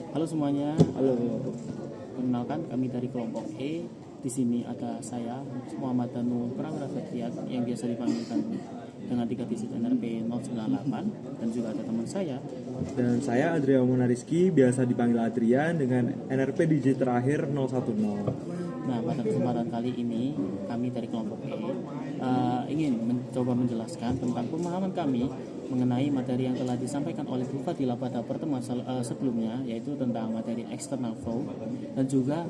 Halo semuanya, Halo. perkenalkan kami dari kelompok E. Di sini ada saya, Muhammad Danu Prawira Ferdiat, yang biasa dipanggilkan dengan 3 digit NRP 098, dan juga ada teman saya. Dan saya Adrian Monariski, biasa dipanggil Adrian dengan NRP digit terakhir 010. Nah, pada kesempatan kali ini kami dari kelompok E ingin mencoba menjelaskan tentang pemahaman kami mengenai materi yang telah disampaikan oleh Bu Fadila pada pertemuan sebelumnya, yaitu tentang materi external flow dan juga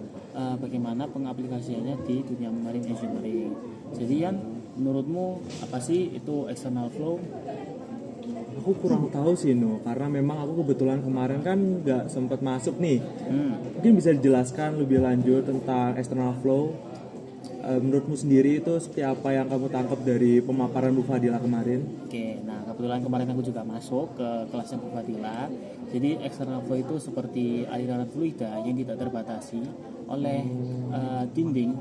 bagaimana pengaplikasiannya di dunia marine engineering. Jadi Yan, menurutmu apa sih itu external flow? Aku kurang tahu sih karena memang aku kebetulan kemarin kan nggak sempat masuk nih. Mungkin bisa dijelaskan lebih lanjut tentang external flow. Menurutmu sendiri itu seperti apa yang kamu tangkap dari pemaparan Bu Fadila kemarin? Oke, nah kebetulan kemarin aku juga masuk ke kelasnya Bu Fadila. Jadi external flow itu seperti aliran fluida yang tidak terbatasi oleh dinding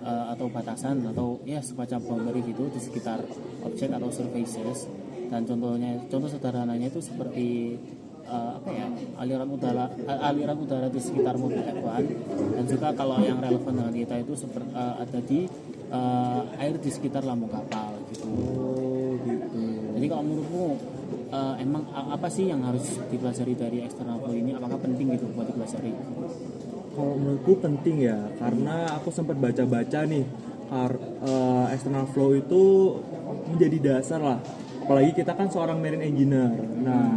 atau batasan atau ya semacam boundary gitu di sekitar objek atau surfaces. Dan contoh sederhananya itu seperti aliran udara di sekitar mobil F1, dan juga kalau yang relevan dengan kita itu seperti ada di air di sekitar lambung kapal gitu. Oh gitu. Jadi kalau menurutmu emang apa sih yang harus dipelajari dari external flow ini? Apakah penting gitu buat dipelajari? Kalau menurutku penting ya, karena aku sempat baca-baca nih, external flow itu menjadi dasar lah. Apalagi kita kan seorang marine engineer. Nah,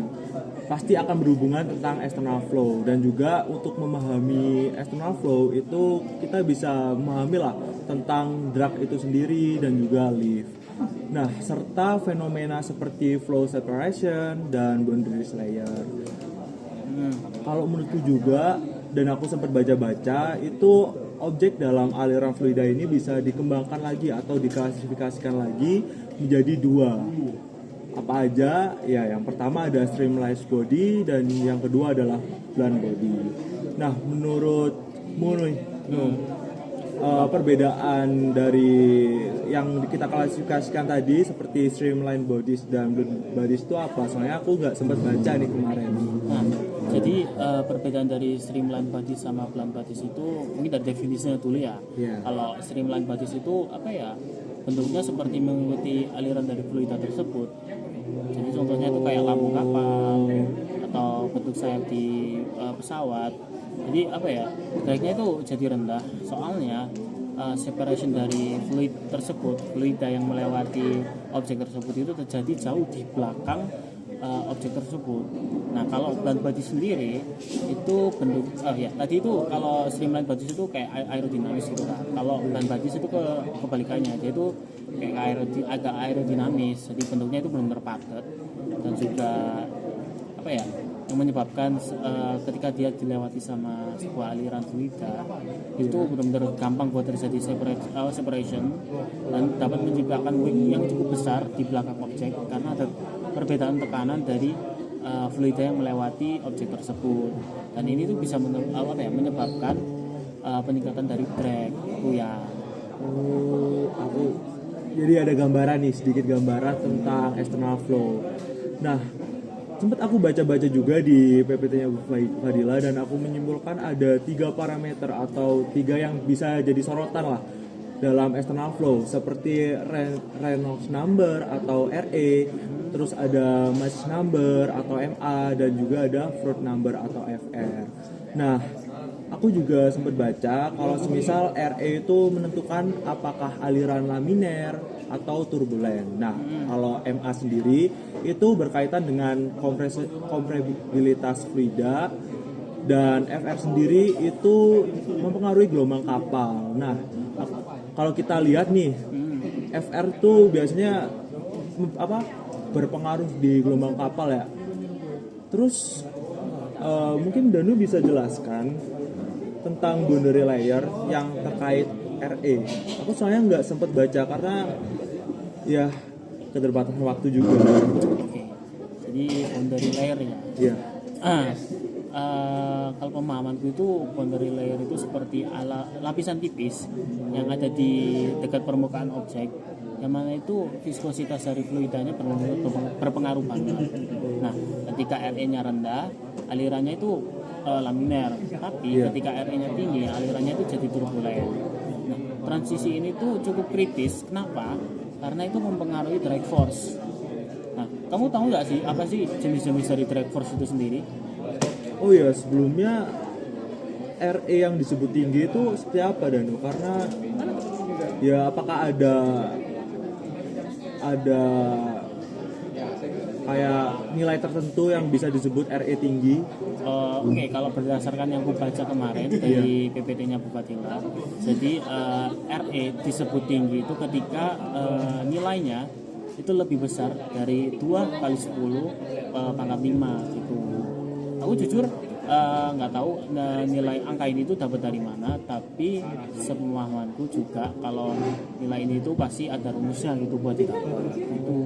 pasti akan berhubungan tentang external flow, dan juga untuk memahami external flow itu kita bisa memahami lah tentang drag itu sendiri dan juga lift. Nah, serta fenomena seperti flow separation dan boundaries layer. Kalau menurutku juga, dan aku sempat baca-baca, itu objek dalam aliran fluida ini bisa dikembangkan lagi atau diklasifikasikan lagi menjadi dua. Apa aja? Ya, yang pertama ada streamlined body dan yang kedua adalah blunt body. Nah, menurutmu nih, perbedaan dari yang kita klasifikasikan tadi seperti streamlined bodies dan blunt bodies itu apa? Soalnya aku nggak sempat baca nih kemarin. Nah, jadi perbedaan dari streamline bodies sama blunt bodies itu mungkin dari definisinya dulu ya. Yeah. Kalau streamline bodies itu bentuknya seperti mengikuti aliran dari fluida tersebut. Jadi contohnya itu kayak lambung kapal atau bentuk sayap di pesawat. Jadi dragnya itu jadi rendah. Soalnya separation dari fluida yang melewati objek tersebut itu terjadi jauh di belakang objek tersebut. Nah, kalau blunt body sendiri itu bentuk tadi itu kalau streamline bodies itu kayak aerodinamis gitu kan. Kalau blunt bodies itu kebalikannya, dia itu kayak agak aerodinamis. Jadi bentuknya itu benar-benar padat dan juga yang menyebabkan ketika dia dilewati sama sebuah aliran fluida itu benar-benar gampang buat terjadi separation dan dapat menciptakan wake yang cukup besar di belakang objek karena ada perbedaan tekanan dari fluida yang melewati objek tersebut, dan ini tuh bisa menyebabkan peningkatan dari drag itu ya. Jadi ada gambaran nih, sedikit gambaran tentang external flow. Nah, sempat aku baca-baca juga di PPT-nya Bu Fadila, dan aku menyimpulkan ada 3 parameter atau 3 yang bisa jadi sorotan lah dalam external flow, seperti Reynolds number atau RE, terus ada mass number atau MA, dan juga ada Froude number atau FR. Nah, aku juga sempat baca kalau semisal RE itu menentukan apakah aliran laminer atau turbulen. Nah, kalau MA sendiri itu berkaitan dengan kompresibilitas fluida, dan FR sendiri itu mempengaruhi gelombang kapal. Nah, kalau kita lihat nih, FR tuh biasanya berpengaruh di gelombang kapal ya. Terus mungkin Danu bisa jelaskan tentang boundary layer yang terkait RE. Aku soalnya nggak sempat baca karena ya keterbatasan waktu juga. Oke. Jadi boundary layer ya. Iya. Kalau pemahamanku itu boundary layer itu seperti lapisan tipis yang ada di dekat permukaan objek, yang mana itu viskositas dari fluidanya berpengaruh banget. Nah, ketika RE-nya rendah, alirannya itu laminar, tapi Iya. ketika RE-nya tinggi, alirannya itu jadi turbulen. Nah, transisi ini tuh cukup kritis. Kenapa? Karena itu mempengaruhi drag force. Nah, kamu tahu nggak sih apa sih jenis-jenis dari drag force itu sendiri? Oh ya, sebelumnya RE yang disebut tinggi itu seperti apa Danu? Karena ya apakah ada kayak nilai tertentu yang bisa disebut RE tinggi? Oke, kalau berdasarkan yang aku baca kemarin dari PPT-nya Bufatila, jadi RE disebut tinggi itu ketika nilainya itu lebih besar dari 2 kali 10 pangkat 5 gitu. Aku jujur nggak tahu nilai angka ini tuh dapat dari mana, tapi sepemahamanku juga kalau nilai ini tuh pasti ada rumusnya gitu buat didapat. Itu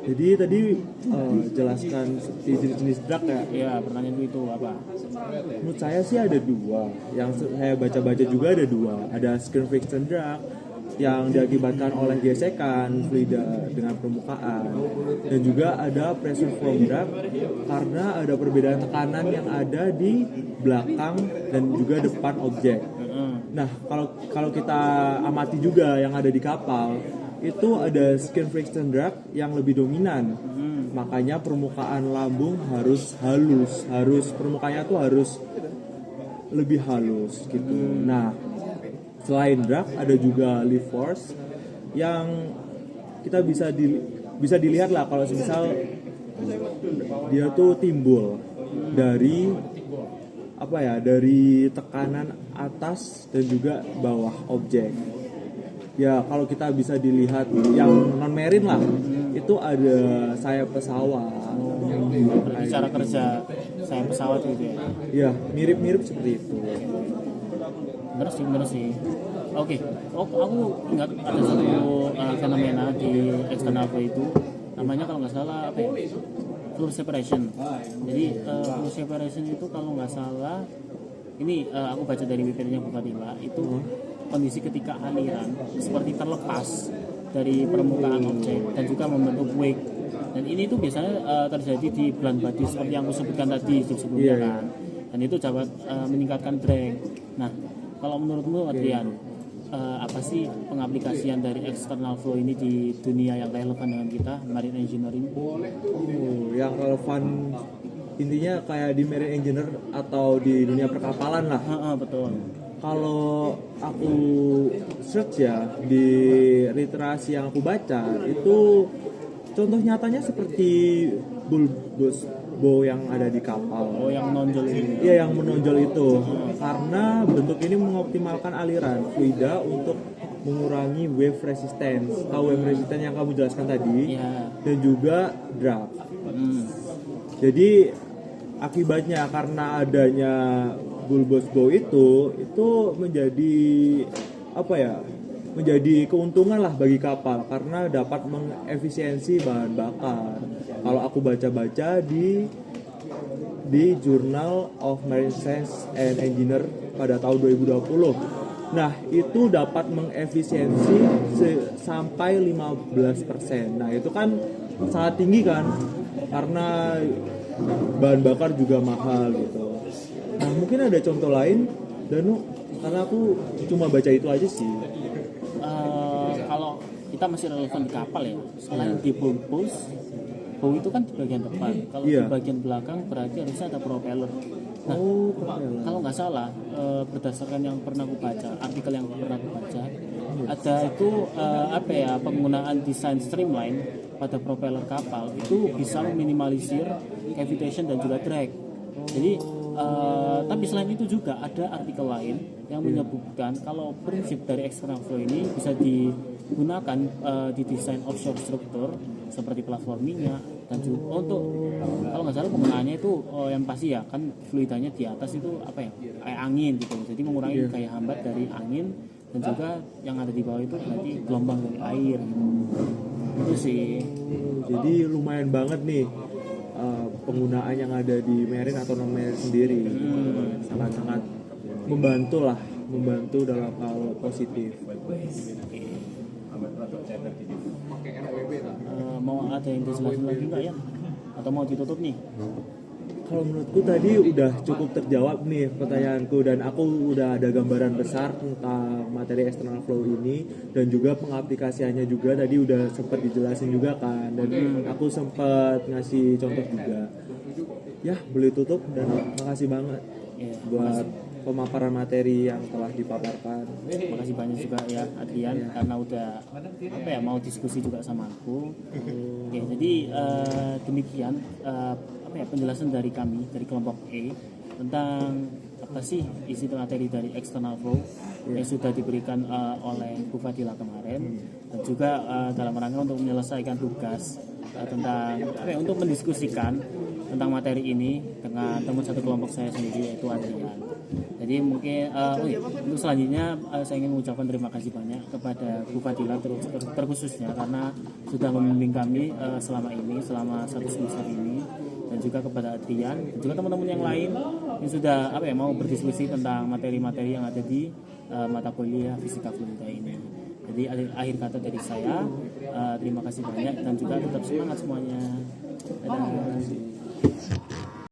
Jadi tadi jelaskan seperti jenis-jenis drug ya. ya pertanyaan itu apa? Menurut saya sih ada dua. Yang saya baca-baca juga ada dua. Ada skin friction drug yang diakibatkan oleh gesekan fluida dengan permukaan, dan juga ada pressure flow drug karena ada perbedaan tekanan yang ada di belakang dan juga depan objek. Nah, kalau kita amati juga yang ada di kapal, itu ada skin friction drug yang lebih dominan. Makanya permukaan lambung harus halus, permukaannya tuh harus lebih halus gitu. Nah, selain drag ada juga lift force yang kita bisa dilihat lah kalau misal dia tuh timbul dari dari tekanan atas dan juga bawah objek. Ya kalau kita bisa dilihat yang non marine lah, itu ada sayap pesawat. Berarti cara kerja saya pesawat gitu ya. Ya mirip-mirip seperti itu. Bener sih. Oke. Aku ingat ada satu fenomena di external flow itu, namanya kalau nggak salah apa ya? Fluid separation. Jadi fluid separation itu kalau nggak salah, ini aku baca dari PPT-nya Bufatila, itu kondisi ketika aliran seperti terlepas dari permukaan objek dan juga membentuk wake. Dan ini tuh biasanya terjadi di blind body seperti yang aku sebutkan tadi sebelumnya kan. Dan itu dapat meningkatkan drag. Nah, kalau menurutmu Adrian, apa sih pengaplikasian dari external flow ini di dunia yang relevan dengan kita, marine engineering? Yang relevan intinya kayak di marine engineer atau di dunia perkapalan lah. Betul. Kalau aku search ya di literasi yang aku baca, itu contoh nyatanya seperti bulbous bow yang ada di kapal. Oh, yang menonjol ini. Iya, yang menonjol itu. Karena bentuk ini mengoptimalkan aliran fluida untuk mengurangi wave resistance. Tahu wave resistance yang kamu jelaskan tadi? Iya. Dan juga drag. Jadi akibatnya karena adanya bulbous bow itu menjadi menjadi keuntungan lah bagi kapal karena dapat mengefisiensi bahan bakar. Kalau aku baca-baca di Journal of Marine Science and Engineer pada tahun 2020. Nah, itu dapat mengefisiensi sampai 15%. Nah, itu kan sangat tinggi kan karena bahan bakar juga mahal gitu. Nah, mungkin ada contoh lain, Danu, karena aku cuma baca itu aja sih. Kalau kita masih relevan di kapal ya, selain di bulbous, bow itu kan di bagian depan. Kalau di bagian belakang berarti harusnya ada propeller. Nah, kalau nggak salah, berdasarkan yang pernah aku baca, artikel yang pernah aku baca, ada itu penggunaan desain streamline pada propeller kapal itu bisa meminimalisir cavitation dan juga drag. Jadi tapi selain itu juga ada artikel lain yang menyebutkan kalau prinsip dari external flow ini bisa digunakan di desain offshore struktur seperti platform minyak dan juga untuk kalau nggak salah penggunaannya itu yang pasti ya kan fluidanya di atas itu kayak angin gitu, jadi mengurangi gaya hambat dari angin dan juga yang ada di bawah itu berarti gelombang dari air gitu. Itu sih. Jadi lumayan banget nih penggunaan yang ada di marine atau non marine sendiri. Sangat-sangat membantu dalam hal positif. Mau ada yang dijelasin lagi nggak ya? Atau mau ditutup nih? Kalau menurutku tadi udah cukup terjawab nih pertanyaanku, dan aku udah ada gambaran besar tentang materi external flow ini, dan juga pengaplikasiannya juga tadi udah sempat dijelasin juga kan, dan aku sempat ngasih contoh juga. Ya, boleh tutup, dan makasih banget Ya, buat pemaparan materi yang telah dipaparkan. makasih banyak juga ya Adrian karena udah apa ya mau diskusi juga sama aku. Oke, jadi demikian apa ya penjelasan dari kami dari kelompok E tentang apa sih isi materi dari external flow yang sudah diberikan oleh Bu Fadila kemarin, dan juga dalam rangka untuk menyelesaikan tugas tentang apa ya, untuk mendiskusikan tentang materi ini dengan teman satu kelompok saya sendiri yaitu Adrian. Jadi mungkin untuk selanjutnya saya ingin mengucapkan terima kasih banyak kepada Bu Fadila terkhususnya karena sudah membimbing kami selama satu semester ini, dan juga kepada Adrian dan juga teman-teman yang lain yang sudah apa ya mau berdiskusi tentang materi-materi yang ada di mata kuliah fisika fluida ini. Jadi akhir kata dari saya terima kasih banyak dan juga tetap semangat semuanya. Dadah.